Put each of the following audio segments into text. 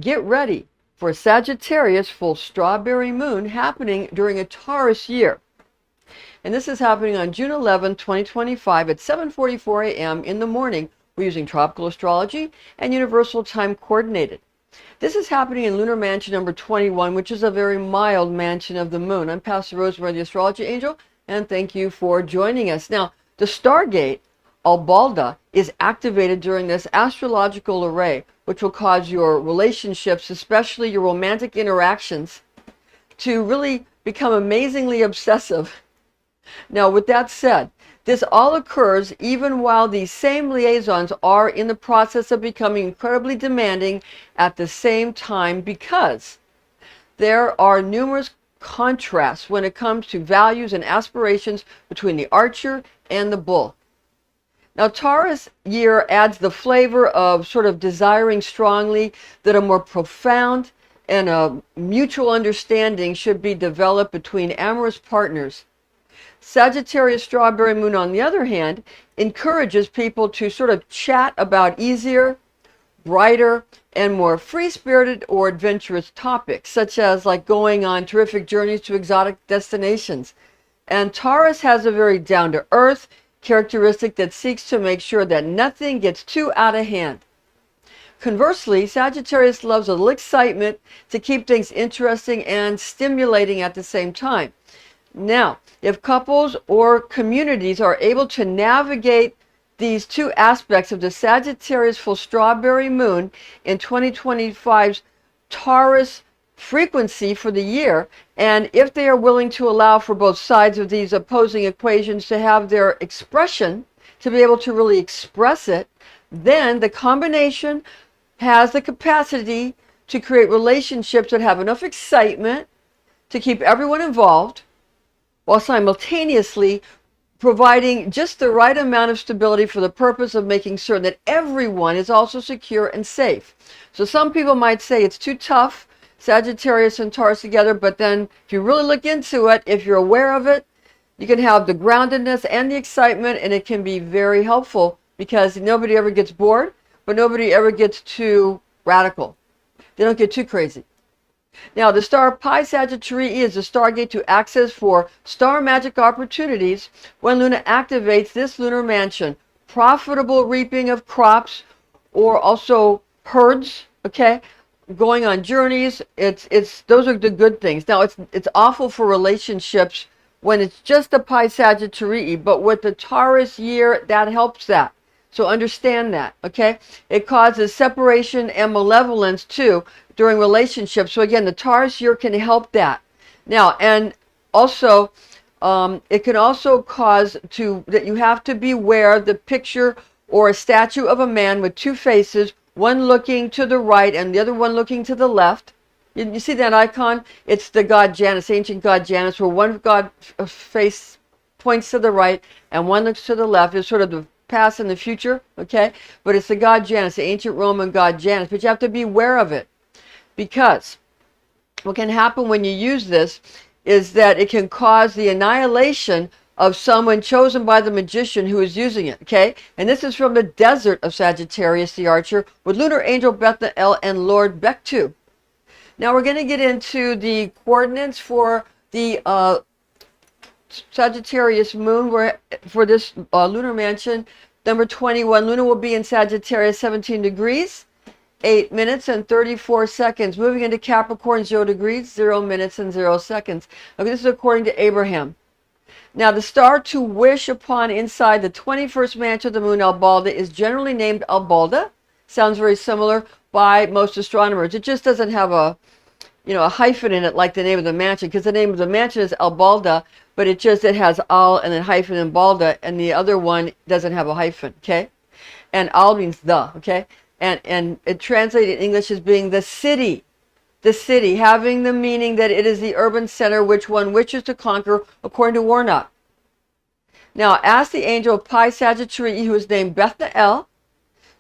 get ready for Sagittarius Full Strawberry Moon happening during a Taurus year. And this is happening on June 11, 2025 at 7:44 a.m. in the morning. We're using tropical astrology and universal time coordinated. This is happening in Lunar Mansion Number 21, which is a very mild mansion of the moon. I'm Pastor Rosemary, the Astrology Angel, and thank you for joining us. Now, the Stargate, Albaldah, is activated during this astrological array, which will cause your relationships, especially your romantic interactions, to really become amazingly obsessive. Now, with that said, this all occurs even while these same liaisons are in the process of becoming incredibly demanding at the same time, because there are numerous contrasts when it comes to values and aspirations between the archer and the bull. Now, Taurus year adds the flavor of sort of desiring strongly that a more profound and a mutual understanding should be developed between amorous partners. Sagittarius Strawberry Moon, on the other hand, encourages people to sort of chat about easier, brighter, and more free-spirited or adventurous topics, such as like going on terrific journeys to exotic destinations. And Taurus has a very down-to-earth characteristic that seeks to make sure that nothing gets too out of hand. Conversely, Sagittarius loves a little excitement to keep things interesting and stimulating at the same time. Now, if couples or communities are able to navigate these two aspects of the Sagittarius Full Strawberry Moon in 2025's Taurus frequency for the year, and if they are willing to allow for both sides of these opposing equations to have their expression, to be able to really express it, then the combination has the capacity to create relationships that have enough excitement to keep everyone involved, while simultaneously providing just the right amount of stability for the purpose of making certain that everyone is also secure and safe. So some people might say it's too tough, Sagittarius and Taurus together, but then if you really look into it, if you're aware of it, you can have the groundedness and the excitement, and it can be very helpful because nobody ever gets bored, but nobody ever gets too radical. They don't get too crazy. Now, the star Pi Sagittarius is the stargate to access for star magic opportunities when Luna activates this lunar mansion. Profitable reaping of crops, or also herds, okay? Going on journeys, those are the good things. Now, it's awful for relationships when it's just the Pi Sagittarius, but with the Taurus year, that helps that. So understand that, okay? It causes separation and malevolence too during relationships. So again, the Taurus year can help that. Now, and also, it can also cause that you have to beware the picture or a statue of a man with two faces, one looking to the right and the other one looking to the left. You see that icon? It's the god Janus, ancient god Janus, where one god face points to the right and one looks to the left. It's sort of the past and the future, okay? But it's the god Janus, the ancient Roman god Janus. But you have to be aware of it, because what can happen when you use this is that it can cause the annihilation of someone chosen by the magician who is using it, okay? And this is from the desert of Sagittarius the Archer with Lunar Angel Bethnael and Lord Bektu. Now we're going to get into the coordinates for the Sagittarius Moon for this Lunar Mansion number 21. Luna will be in Sagittarius 17 degrees, 8 minutes and 34 seconds. Moving into Capricorn 0 degrees, 0 minutes and 0 seconds. Okay, this is according to Abraham. Now, the star to wish upon inside the 21st mansion of the moon, Albaldah, is generally named Albaldah. Sounds very similar by most astronomers. It just doesn't have a hyphen in it like the name of the mansion, because the name of the mansion is Albaldah, but it has Al and then hyphen and Baldah, and the other one doesn't have a hyphen, okay? And Al means the, okay? And it translated in English as being the city, having the meaning that it is the urban center which one wishes to conquer, according to Warnock. Now, ask the angel of Pi Sagittarius, who is named Bethnael,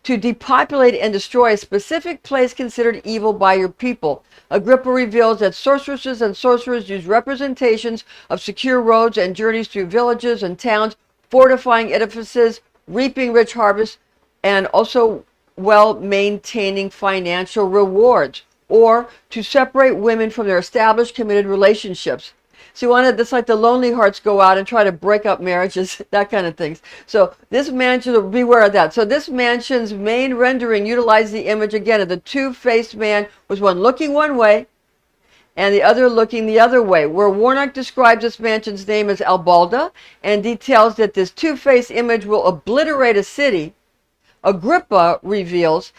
to depopulate and destroy a specific place considered evil by your people. Agrippa reveals that sorceresses and sorcerers use representations of secure roads and journeys through villages and towns, fortifying edifices, reaping rich harvests, and also well-maintaining financial rewards. or to separate women from their established committed relationships. So you want to, that's like the lonely hearts go out and try to break up marriages, that kind of things. So this mansion, beware of that. So this mansion's main rendering utilized the image again of the two-faced man, with one looking one way and the other looking the other way, where Warnock describes this mansion's name as Albaldah and details that this two-faced image will obliterate a city. Agrippa reveals,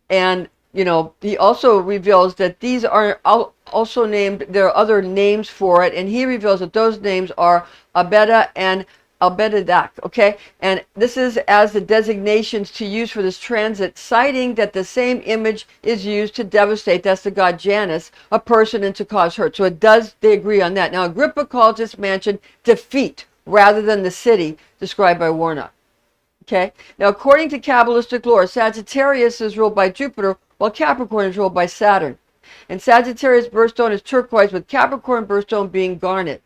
and he also reveals that these are also named, there are other names for it, and he reveals that those names are Albaldah and Albaldah, okay? And this is as the designations to use for this transit, citing that the same image is used to devastate, that's the god Janus, a person, and to cause hurt. So they agree on that. Now, Agrippa calls this mansion defeat rather than the city described by Warnock. Okay? Now, according to Kabbalistic lore, Sagittarius is ruled by Jupiter, while Capricorn is ruled by Saturn. And Sagittarius birthstone is turquoise, with Capricorn birthstone being garnet.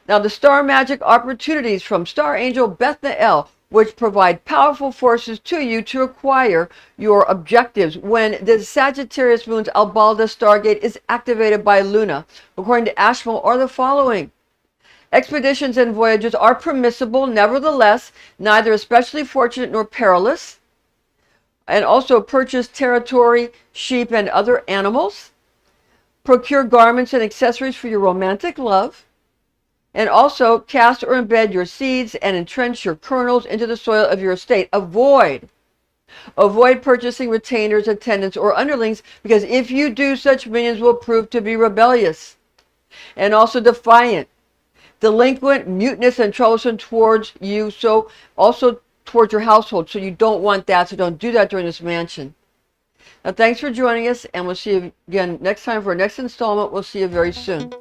Now, the star magic opportunities from Star Angel Bethnael, which provide powerful forces to you to acquire your objectives when the Sagittarius moon's Albaldah Stargate is activated by Luna, according to Ashmole, are the following. Expeditions and voyages are permissible, nevertheless, neither especially fortunate nor perilous. And also purchase territory, sheep, and other animals. Procure garments and accessories for your romantic love. And also cast or embed your seeds and entrench your kernels into the soil of your estate. Avoid purchasing retainers, attendants, or underlings, because if you do, such minions will prove to be rebellious and also defiant, delinquent, mutinous, and troublesome towards you, so also towards your household. So you don't want that, so don't do that during this mansion. Now, thanks for joining us, and we'll see you again next time for our next installment. We'll see you very soon.